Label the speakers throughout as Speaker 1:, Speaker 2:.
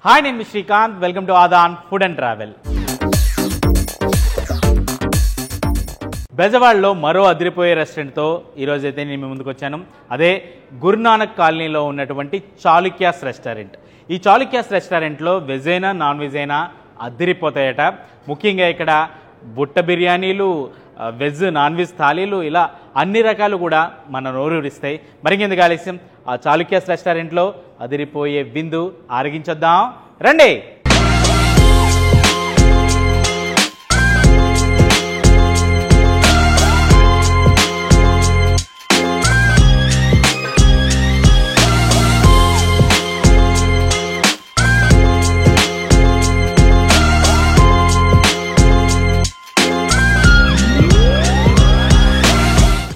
Speaker 1: Hi, నేను Srikanth. Welcome to Aadhan food and travel. బెజవాడలో మరో అదిరిపోయే రెస్టారెంట్తో ఈరోజు అయితే నేను మీ ముందుకు వచ్చాను. అదే గురునానక్ కాలనీలో ఉన్నటువంటి చాళుక్యాస్ రెస్టారెంట్. ఈ చాళుక్యాస్ రెస్టారెంట్లో వెజ్ అయినా నాన్ వెజ్ అయినా అదిరిపోతాయట. ముఖ్యంగా ఇక్కడ బుట్ట బిర్యానీలు, వెజ్ నాన్ వెజ్ థాలీలు, ఇలా అన్ని రకాలు కూడా మన నోరూరిస్తాయి. మరింకెందుకు ఆలస్యం, ఆ చాళుక్యాస్ రెస్టారెంట్లో అదిరిపోయే విందు ఆరగించొద్దాం రండి.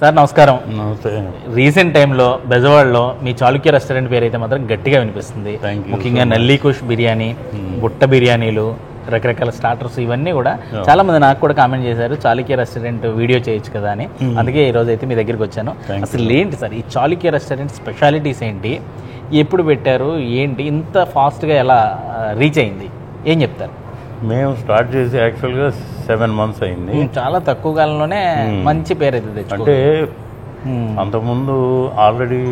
Speaker 1: సార్ నమస్కారం.
Speaker 2: నమస్తే.
Speaker 1: రీసెంట్ టైంలో బెజవాడలో మీ చాళుక్య రెస్టారెంట్ పేరు అయితే మాత్రం గట్టిగా వినిపిస్తుంది. ముఖ్యంగా నల్లీకుష్ బిర్యానీ, బుట్ట బిర్యానీలు, రకరకాల స్టార్టర్స్, ఇవన్నీ కూడా చాలా మంది నాకు కూడా కామెంట్ చేశారు చాళుక్య రెస్టారెంట్ వీడియో చేయొచ్చు కదా అని. అందుకే ఈ రోజు అయితే మీ దగ్గరికి వచ్చాను. అసలు ఏంటి సార్ ఈ చాళుక్య రెస్టారెంట్ స్పెషాలిటీస్ ఏంటి, ఎప్పుడు పెట్టారు, ఏంటి ఇంత ఫాస్ట్గా ఎలా రీచ్ అయింది, ఏం చెప్తారు?
Speaker 2: మేము స్టార్ట్ చేసి యాక్చువల్గా 7 months అయింది.
Speaker 1: చాలా తక్కువ కాలంలోనే మంచి పేరు అయితే తెచ్చుకుంటే.
Speaker 2: అంటే అంతకుముందు ఆల్రెడీ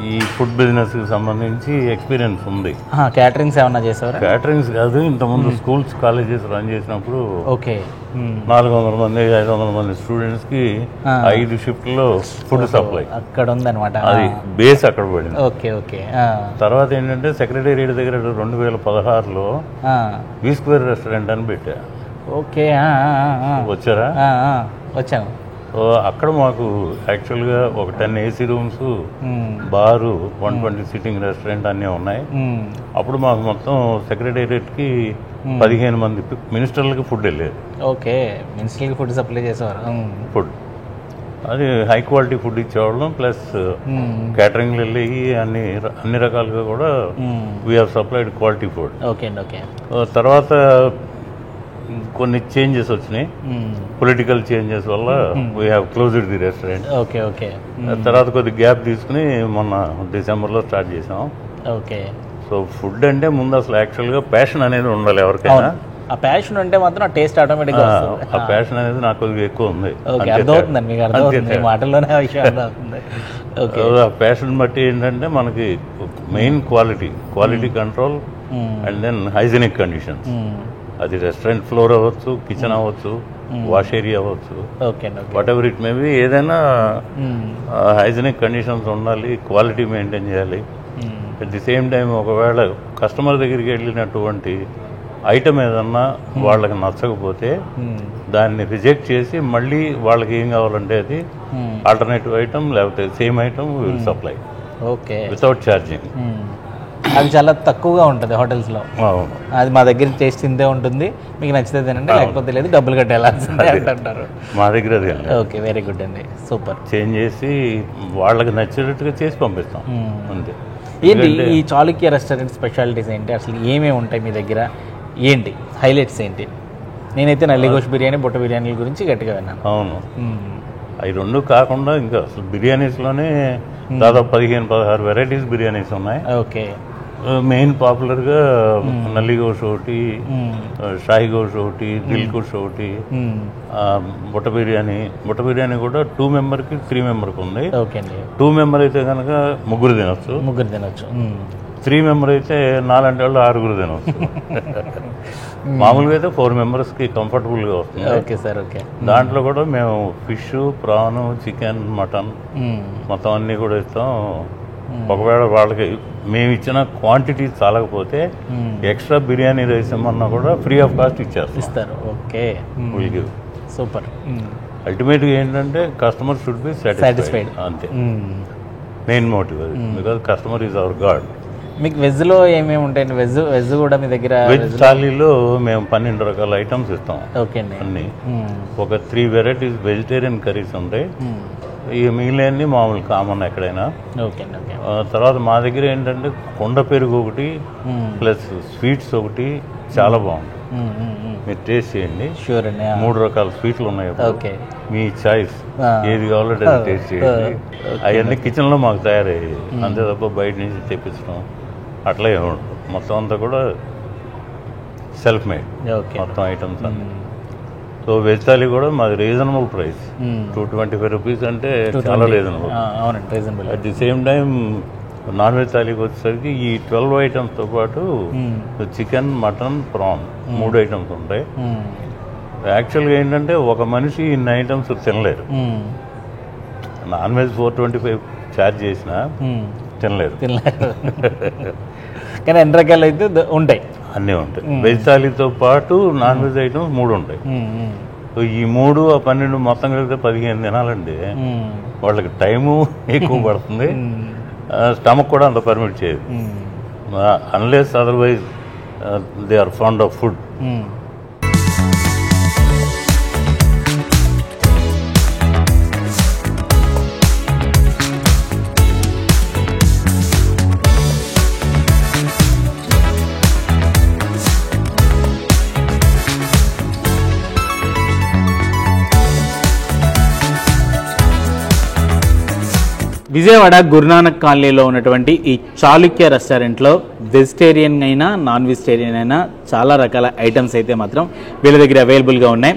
Speaker 2: ఈ ఫుడ్ బిజినెస్కి సంబంధించి ఎక్స్పీరియన్స్ ఉంది.
Speaker 1: క్యాటరింగ్స్ ఏమన్నా చేసేవారా?
Speaker 2: క్యాటరింగ్స్ కాదు, ఇంతకుముందు స్కూల్స్ కాలేజెస్ రన్ చేసినప్పుడు
Speaker 1: ఓకే
Speaker 2: 400 మంది 500 మంది స్టూడెంట్స్కి 5 షిఫ్ట్లో ఫుడ్ సప్లై
Speaker 1: అక్కడ ఉందన్నమాట.
Speaker 2: అది బేస్ అక్కడ పడింది.
Speaker 1: Okay okay.
Speaker 2: తర్వాత ఏంటంటే సెక్రటేరియట్ దగ్గర 2016లో వి స్క్వేర్ రెస్టారెంట్ అని పెట్టా.
Speaker 1: ఓకే
Speaker 2: వచ్చారా?
Speaker 1: వచ్చాను.
Speaker 2: సో అక్కడ మాకు యాక్చువల్గా ఒక 10 AC రూమ్స్, బారు, 120 సిట్టింగ్ రెస్టారెంట్ అన్నీ ఉన్నాయి. అప్పుడు మాకు మొత్తం సెక్రటేరియట్కి 15 మంది మినిస్టర్లకి ఫుడ్ వెళ్ళేది.
Speaker 1: ఓకే, మినిస్టర్లకి ఫుడ్ సప్లై చేసేవారు.
Speaker 2: ఫుడ్ అది హై క్వాలిటీ ఫుడ్ ఇచ్చేవాళ్ళం. ప్లస్ క్యాటరింగ్లు వెళ్ళి అన్ని రకాలుగా కూడా we have supplied quality food.
Speaker 1: Okay okay.
Speaker 2: తర్వాత కొన్ని చేంజెస్ వచ్చినాయి, పొలిటికల్ చేంజెస్ వల్ల we have closed the restaurant.
Speaker 1: Okay okay.
Speaker 2: తర్వాత కొద్ది గ్యాప్ తీసుకుని మొన్న డిసెంబర్లో స్టార్ట్ చేసాం.
Speaker 1: ఓకే.
Speaker 2: సో ఫుడ్ అంటే ముందు అసలు యాక్చువల్గా ప్యాషన్ అనేది ఉండాలి ఎవరికైనా.
Speaker 1: ఆ ప్యాషన్ ఉంటే మాత్రం ఆ టేస్ట్ ఆటోమేటిక్గా వస్తుంది.
Speaker 2: ఆ ప్యాషన్ అనేది నాకు కొద్దిగా ఎక్కువ ఉంది.
Speaker 1: అర్థమవుతుందండి, మీకు అర్థమవుతుంది, మాటల్లోనే ఆ విషయం అర్థమవుతుంది.
Speaker 2: ఆ ప్యాషన్ బట్టి ఏంటంటే మనకి main quality control and then hygienic conditions. అది రెస్టారెంట్ ఫ్లోర్ అవ్వచ్చు, కిచెన్ అవ్వచ్చు, వాష్ ఏరియా అవ్వచ్చు, whatever it may be, ఏదైనా హైజీనిక్ కండిషన్స్ ఉండాలి, క్వాలిటీ మెయింటైన్ చేయాలి. అట్ ది సేమ్ టైం ఒకవేళ కస్టమర్ దగ్గరికి వెళ్ళినటువంటి ఐటమ్ ఏదన్నా వాళ్ళకి నచ్చకపోతే దాన్ని రిజెక్ట్ చేసి మళ్ళీ వాళ్ళకి ఏం కావాలంటే అది ఆల్టర్నేటివ్ ఐటమ్ లేకపోతే same item will supply.
Speaker 1: Okay,
Speaker 2: without charging.
Speaker 1: అది చాలా తక్కువగా ఉంటుంది హోటల్స్లో. అది మా దగ్గర టేస్ట్ ఇంతే ఉంటుంది, మీకు నచ్చితే తినండి, లేకపోతే లేదు, డబ్బులు కట్టేయాల్సిందే అంటారు.
Speaker 2: మా దగ్గర అది.
Speaker 1: ఓకే, వెరీ గుడ్ అండి, సూపర్.
Speaker 2: చేంజ్ చేసి వాళ్ళకి నచ్చినట్టుగా చేసి పంపిస్తాం అంతే.
Speaker 1: ఏంటి ఈ చాళుక్య రెస్టారెంట్ స్పెషాలిటీస్ ఏంటి, అసలు ఏమేమి ఉంటాయి మీ దగ్గర, ఏంటి హైలైట్స్ ఏంటి? నేనైతే నల్లిగోష్ బిర్యానీ, బుట్ట బిర్యానీల గురించి గట్టిగా విన్నాను.
Speaker 2: అవును, అవి రెండు కాకుండా ఇంకా అసలు బిర్యానీస్లోనే దాదాపు 15-16 వెరైటీస్ బిర్యానీస్ ఉన్నాయి.
Speaker 1: ఓకే.
Speaker 2: మెయిన్ పాపులర్గా నల్లిగోష్ ఒకటి, షాహీ గోష్ ఒకటి, దిల్ కుష్ ఒకటి, బుట్ట బిర్యానీ కూడా 2 మెంబర్కి 3 మెంబర్కి ఉంది. 2 మెంబర్ అయితే కనుక ముగ్గురు తినొచ్చు. 3 మెంబర్ అయితే 4 తినవచ్చు. మామూలుగా అయితే 4 మెంబర్స్కి కంఫర్టబుల్గా వస్తుంది.
Speaker 1: Okay sir. ఓకే.
Speaker 2: దాంట్లో కూడా మేము ఫిష్, ప్రాన్, చికెన్, మటన్ మొత్తం అన్నీ కూడా ఇస్తాం. ఒకవేళ వాళ్ళకి మేము ఇచ్చిన క్వాంటిటీ చాలకపోతే ఎక్స్ట్రా బిర్యానీ రైస్ ఏమన్నా కూడా ఫ్రీ ఆఫ్ కాస్ట్ ఇస్తారు.
Speaker 1: Okay, super.
Speaker 2: అల్టిమేట్గా ఏంటంటే కస్టమర్ షుడ్ బి సాటిస్ఫైడ్, అంతే మెయిన్ మోటివ్ అది. Because customer is our God.
Speaker 1: మీకు వెజ్లో ఏమేమి ఉంటాయండి? వెజ్ కూడా మీ దగ్గర?
Speaker 2: వెజ్ థాలీలో మేము 12 రకాల ఐటమ్స్ ఇస్తాం.
Speaker 1: ఓకే అండి.
Speaker 2: అన్ని ఒక 3 వెరైటీస్ వెజిటేరియన్ కర్రీస్ ఉంటాయి. ఈ మిగిలినవన్నీ మామూలు కామన్ ఎక్కడైనా.
Speaker 1: ఓకే.
Speaker 2: తర్వాత మా దగ్గర ఏంటంటే కొండ పెరుగు ఒకటి ప్లస్ స్వీట్స్ ఒకటి చాలా బాగుంటుంది. మీరు టేస్ట్ చేయండి.
Speaker 1: షూర్ అండి.
Speaker 2: 3 రకాల స్వీట్లు ఉన్నాయి.
Speaker 1: ఓకే,
Speaker 2: మీ చాయిస్ ఏది కావాలంటే అది టేస్ట్ చేయండి. అవన్నీ కిచెన్లో మాకు తయారయ్యాయి, అంతే తప్ప బయట నుంచి తెప్పించడం అట్లా ఏముండదు. మొత్తం అంతా కూడా సెల్ఫ్ మేడ్
Speaker 1: ఓకే.
Speaker 2: మొత్తం ఐటమ్స్ అన్నీ. సో వెజ్ థాలీ కూడా మాది రీజనబుల్ ప్రైస్, 225 రూపీస్ అంటే చాలా రీజనబుల్.
Speaker 1: అవునండి, reasonable.
Speaker 2: At the same time non veg థాలీకి వచ్చేసరికి ఈ 12 ఐటమ్స్తో పాటు చికెన్, మటన్, ప్రాన్ 3 ఐటమ్స్ ఉంటాయి. యాక్చువల్గా ఏంటంటే ఒక మనిషి ఇన్ని ఐటమ్స్ తినలేరు. నాన్ వెజ్ 425 ఛార్జ్ చేసినా తినలేరు.
Speaker 1: కానీ ఎన్ని రకాలు అయితే ఉంటాయి,
Speaker 2: అన్నీ ఉంటాయి. వెజ్ థాలీతో పాటు నాన్ వెజ్ ఐటమ్స్ 3 ఉంటాయి. సో ఈ 3 ఆ 12 మొత్తం కలిగితే 15 తినాలండి. వాళ్ళకి టైము ఎక్కువ పడుతుంది, స్టమక్ కూడా అంత పర్మిట్ చేయదు. Unless otherwise they are fond of food.
Speaker 1: Vijayawada Guru Nanak కాలనీలో ఉన్నటువంటి ఈ చాళుక్య రెస్టారెంట్లో వెజిటేరియన్ అయినా నాన్ వెజిటేరియన్ అయినా చాలా రకాల ఐటమ్స్ అయితే మాత్రం వీళ్ళ దగ్గర అవైలబుల్గా ఉన్నాయి.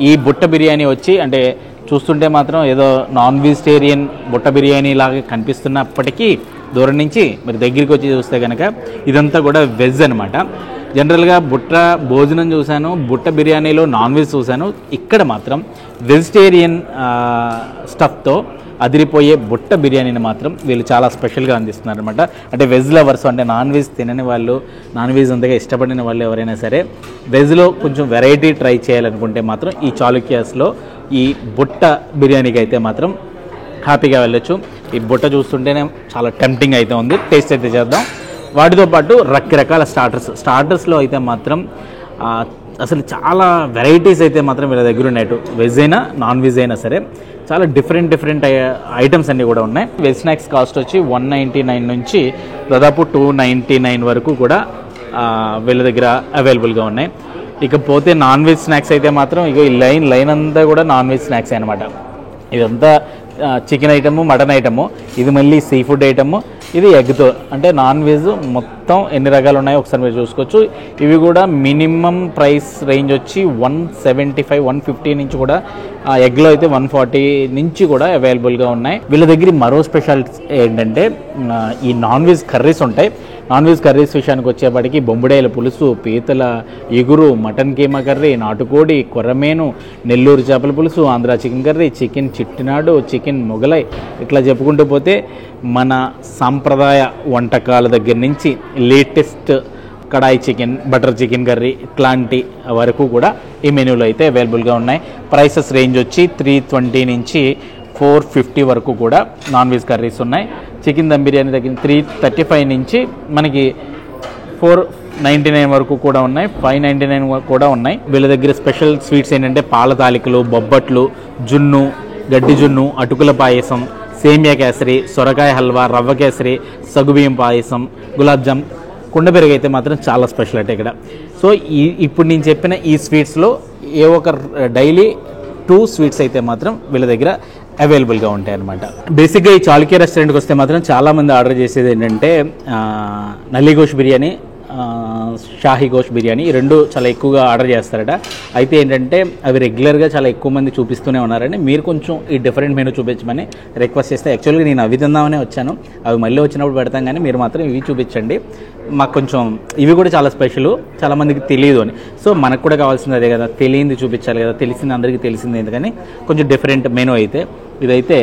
Speaker 1: ఈ బుట్ట బిర్యానీ వచ్చి అంటే చూస్తుంటే మాత్రం ఏదో నాన్ వెజిటేరియన్ బుట్ట బిర్యానీ లాగా కనిపిస్తున్నప్పటికీ దూరం నుంచి మీరు దగ్గరికి వచ్చి చూస్తే కనుక ఇదంతా కూడా వెజ్ అనమాట. జనరల్గా బుట్ట భోజనం చూశాను, బుట్ట బిర్యానీలో నాన్ వెజ్ చూశాను. ఇక్కడ మాత్రం వెజిటేరియన్ స్టఫ్తో అదిరిపోయే బుట్ట బిర్యానీని మాత్రం వీళ్ళు చాలా స్పెషల్గా అందిస్తున్నారు అనమాట. అంటే వెజ్ లవర్స్, అంటే నాన్ వెజ్ తినని వాళ్ళు, నాన్ వెజ్ అంతగా ఇష్టపడిన వాళ్ళు ఎవరైనా సరే వెజ్లో కొంచెం వెరైటీ ట్రై చేయాలనుకుంటే మాత్రం ఈ చాళుక్యాస్లో ఈ బుట్ట బిర్యానీకి అయితే మాత్రం హ్యాపీగా వెళ్ళొచ్చు. ఈ బుట్ట చూస్తుంటేనే చాలా టెంప్టింగ్ అయితే ఉంది. టేస్ట్ అయితే చేద్దాం. వాటితో పాటు రకరకాల స్టార్టర్స్లో అయితే మాత్రం అసలు చాలా వెరైటీస్ అయితే మాత్రం వీళ్ళ దగ్గర ఉన్నాయి. వెజ్ అయినా నాన్ వెజ్ అయినా సరే చాలా డిఫరెంట్ ఐటమ్స్ అన్నీ కూడా ఉన్నాయి. వెజ్ స్నాక్స్ కాస్ట్ వచ్చి 199 నుంచి దాదాపు 299 వరకు కూడా వీళ్ళ దగ్గర అవైలబుల్గా ఉన్నాయి. ఇకపోతే నాన్ వెజ్ స్నాక్స్ అయితే మాత్రం ఇక ఈ లైన్ అంతా కూడా నాన్ వెజ్ స్నాక్స్ అనమాట. ఇదంతా చికెన్ ఐటము, మటన్ ఐటము, ఇది మళ్ళీ సీ ఫుడ్ ఐటము, ఇది ఎగ్తో. అంటే నాన్ వెజ్ మొత్తం ఎన్ని రకాలు ఉన్నాయో ఒకసారి మీరు చూసుకోవచ్చు. ఇవి కూడా మినిమం ప్రైస్ రేంజ్ వచ్చి 175, 150 నుంచి కూడా, ఎగ్లో అయితే 140 నుంచి కూడా అవైలబుల్గా ఉన్నాయి. వీళ్ళ దగ్గర మరో స్పెషాలిటీ ఏంటంటే ఈ నాన్ వెజ్ కర్రీస్ ఉంటాయి. నాన్ వెజ్ కర్రీస్ విషయానికి వచ్చేప్పటికి బొంబుడేల పులుసు, పీతల ఇగురు, మటన్ కీమా కర్రీ, నాటుకోడి, కొర్రమేను, నెల్లూరు చేపల పులుసు, Andhra chicken curry, chicken Chettinad, chicken Mughlai, ఇట్లా చెప్పుకుంటూ పోతే మన సాంప్రదాయ వంటకాల దగ్గర నుంచి లేటెస్ట్ కడాయి చికెన్, బటర్ చికెన్ కర్రీ ఇట్లాంటి వరకు కూడా ఈ మెనూలో అయితే అవైలబుల్గా ఉన్నాయి. ప్రైసెస్ రేంజ్ వచ్చి 320 నుంచి 450 వరకు కూడా నాన్ వెజ్ కర్రీస్ ఉన్నాయి. చికెన్ దమ్ బిర్యానీ దగ్గర 335 నుంచి మనకి 499 వరకు కూడా ఉన్నాయి, 599 కూడా ఉన్నాయి. వీళ్ళ దగ్గర స్పెషల్ స్వీట్స్ ఏంటంటే పాల తాలికలు, బొబ్బట్లు, జున్ను, గడ్డి జున్ను, అటుకుల పాయసం, సేమియా కేసరి, సొరకాయ హల్వా, రవ్వ కేసరి, సగుబియ్యం పాయసం, గులాబ్ జామ్, కుండ పెరుగు అయితే మాత్రం చాలా స్పెషల్ అంటే ఇక్కడ. సో ఇప్పుడు నేను చెప్పిన ఈ స్వీట్స్లో ఏ ఒక డైలీ 2 స్వీట్స్ అయితే మాత్రం వీళ్ళ దగ్గర అవైలబుల్గా ఉంటాయి అన్నమాట. బేసిక్గా ఈ చాళుక్య రెస్టారెంట్కి వస్తే మాత్రం చాలామంది ఆర్డర్ చేసేది ఏంటంటే నల్లి గోష్ బిర్యానీ, షాహీ గోష్ బిర్యానీ, ఈ 2 చాలా ఎక్కువగా ఆర్డర్ చేస్తారట. అయితే ఏంటంటే అవి రెగ్యులర్గా చాలా ఎక్కువ మంది చూపిస్తూనే ఉన్నారని మీరు కొంచెం ఈ డిఫరెంట్ మెనూ చూపించమని రిక్వెస్ట్ చేస్తే, యాక్చువల్గా నేను అవి తిందామనే వచ్చాను, అవి మళ్ళీ వచ్చినప్పుడు పెడతాం, కానీ మీరు మాత్రం ఇవి చూపించండి, మాకు కొంచెం ఇవి కూడా చాలా స్పెషల్, చాలామందికి తెలియదు అని. సో మనకు కూడా కావాల్సింది అదే కదా, తెలియంది చూపించాలి కదా, తెలిసింది అందరికీ తెలిసింది ఎందుకని కొంచెం డిఫరెంట్ మెనూ అయితే ఇదైతే.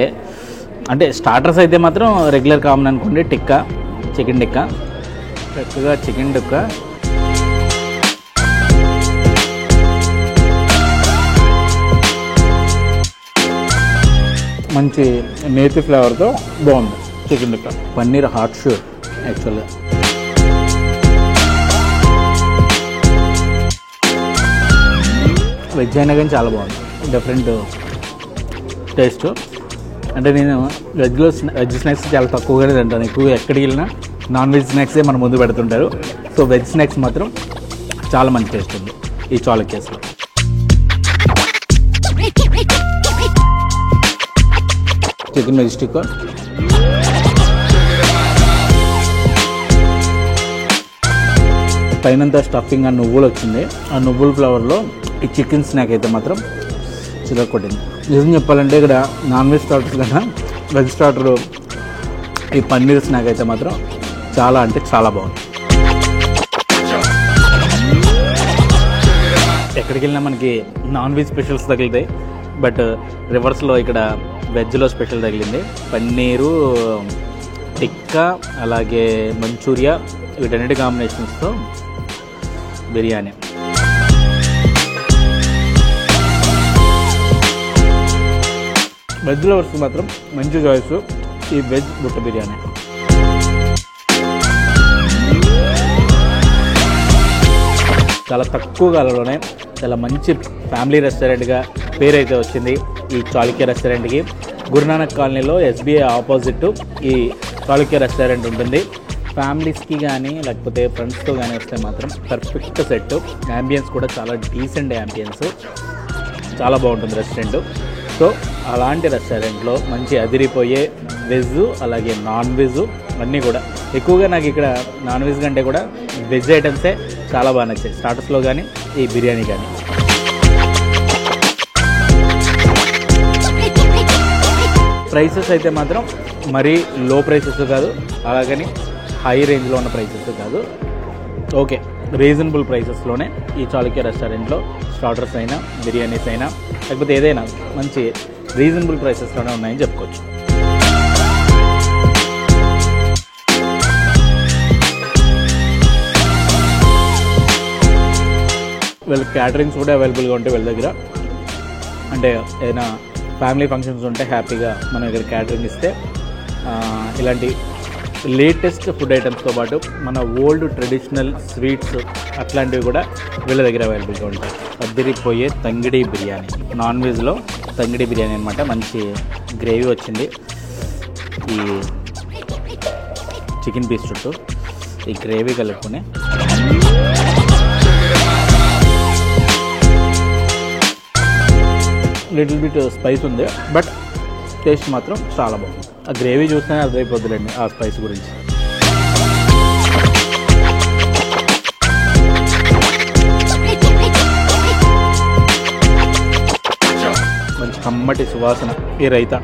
Speaker 1: అంటే స్టార్టర్స్ అయితే మాత్రం రెగ్యులర్ కామన్ అనుకోండి, టిక్కా, చికెన్ టిక్కా, చక్కగా చికెన్ టిక్కా, మంచి నేతి ఫ్లేవర్తో బాగుంది chicken tikka. Paneer hot sure యాక్చువల్గా. వెజ్ అయినా కానీ చాలా బాగుంది, డిఫరెంట్ టేస్ట్. అంటే నేను వెజ్ స్నాక్స్ చాలా తక్కువగానే తింటాను, ఎక్కువగా ఎక్కడికి వెళ్ళినా నాన్ వెజ్ స్నాక్సే మన ముందు పెడుతుంటారు. సో వెజ్ స్నాక్స్ మాత్రం చాలా మంచి టేస్ట్ ఉంది ఈ చాళుక్యాస్లో. చికెన్ మెజిస్టిక్, పైనంతా స్టఫింగ్ ఆ నువ్వులు వచ్చింది. ఆ నువ్వుల ఫ్లేవర్లో ఈ చికెన్ స్నాక్ అయితే మాత్రం చిరకొట్టింది. నిజం చెప్పాలంటే ఇక్కడ నాన్ వెజ్ స్టార్టర్స్ కన్నా వెజ్ స్టార్టర్ ఈ పన్నీర్ స్నాక్ అయితే మాత్రం చాలా అంటే చాలా బాగుంది. ఎక్కడికి వెళ్ళినా మనకి నాన్ వెజ్ స్పెషల్స్ తగిలితాయి, బట్ రివర్స్లో ఇక్కడ వెజ్లో స్పెషల్ తగిలింది. పన్నీరు టిక్కా అలాగే మంచూరియా వీటన్నిటి కాంబినేషన్స్తో బిర్యానీ. వెజ్ లవర్స్ మాత్రం మంచి చాయిస్ ఈ వెజ్ బుట్ట బిర్యానీ. చాలా తక్కువ కాలంలోనే చాలా మంచి ఫ్యామిలీ రెస్టారెంట్గా పేరైతే వచ్చింది ఈ చాళుక్య రెస్టారెంట్కి. గురునానక్ కాలనీలో SBI ఆపోజిట్ ఈ చాళుక్య రెస్టారెంట్ ఉంటుంది. ఫ్యామిలీస్కి కానీ లేకపోతే ఫ్రెండ్స్తో కానీ వస్తే మాత్రం పర్ఫెక్ట్ సెట్. యాంబియన్స్ కూడా చాలా డీసెంట్ యాంబియన్స్, చాలా బాగుంటుంది రెస్టారెంట్. సో అలాంటి రెస్టారెంట్లో మంచి అదిరిపోయే వెజ్ అలాగే నాన్ వెజ్ అన్నీ కూడా ఎక్కువగా నాకు ఇక్కడ నాన్ వెజ్ కంటే కూడా వెజ్ ఐటమ్సే చాలా బాగా నచ్చాయి, స్టార్టర్స్లో కానీ ఈ బిర్యానీ కానీ. ప్రైసెస్ అయితే మాత్రం మరీ లో ప్రైసెస్ కాదు, అలాగని హై రేంజ్లో ఉన్న ప్రైసెస్ కాదు. ఓకే, రీజనబుల్ ప్రైసెస్లోనే ఈ చాళుక్య రెస్టారెంట్లో స్టార్టర్స్ అయినా బిర్యానీస్ అయినా లేకపోతే ఏదైనా మంచి రీజనబుల్ ప్రైసెస్లోనే ఉన్నాయని చెప్పుకోవచ్చు. వీళ్ళ క్యాటరింగ్స్ కూడా అవైలబుల్గా ఉంటాయి వీళ్ళ దగ్గర. అంటే ఏదైనా ఫ్యామిలీ ఫంక్షన్స్ ఉంటే హ్యాపీగా మనం ఇక్కడ క్యాటరింగ్ ఇస్తే ఇలాంటి లేటెస్ట్ ఫుడ్ ఐటమ్స్తో పాటు మన ఓల్డ్ ట్రెడిషనల్ స్వీట్స్ అట్లాంటివి కూడా వీళ్ళ దగ్గర అవైలబుల్గా ఉంటాయి. అద్దరిపోయే తంగిడి బిర్యానీ, నాన్ వెజ్లో తంగిడి బిర్యానీ అనమాట. మంచి గ్రేవీ వచ్చింది ఈ చికెన్ పీస్ చుట్టూ, ఈ గ్రేవీ కలుపుకొని లిటిల్ బిట్ స్పైస్ ఉంది, బట్ టేస్ట్ మాత్రం చాలా బాగుంది. ఆ గ్రేవీ చూస్తేనే అర్థమైపోద్దులేండి ఆ స్పైస్ గురించి. మంచి కమ్మటి సువాసన ఈ రైతా.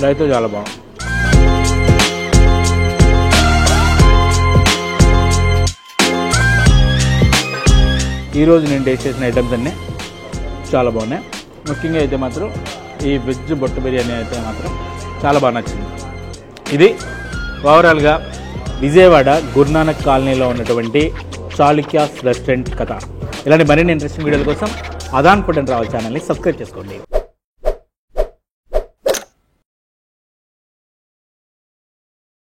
Speaker 1: రైతా చాలా బాగుంది. ఈరోజు నేను టేస్ట్ చేసిన ఐటమ్స్ అన్నీ చాలా బాగున్నాయి. ముఖ్యంగా అయితే మాత్రం ఈ వెజ్ బొట్టు బిర్యానీ అయితే మాత్రం చాలా బాగా నచ్చింది. ఇది ఓవరాల్గా విజయవాడ గురునానక్ కాలనీలో ఉన్నటువంటి చాళుక్యాస్ రెస్టారెంట్ కథ. ఇలాంటి మరిన్ని ఇంట్రెస్టింగ్ వీడియోల కోసం అదాన్ ఫుడ్ అండ్ ట్రావెల్ ఛానల్ని సబ్స్క్రైబ్ చేసుకోండి.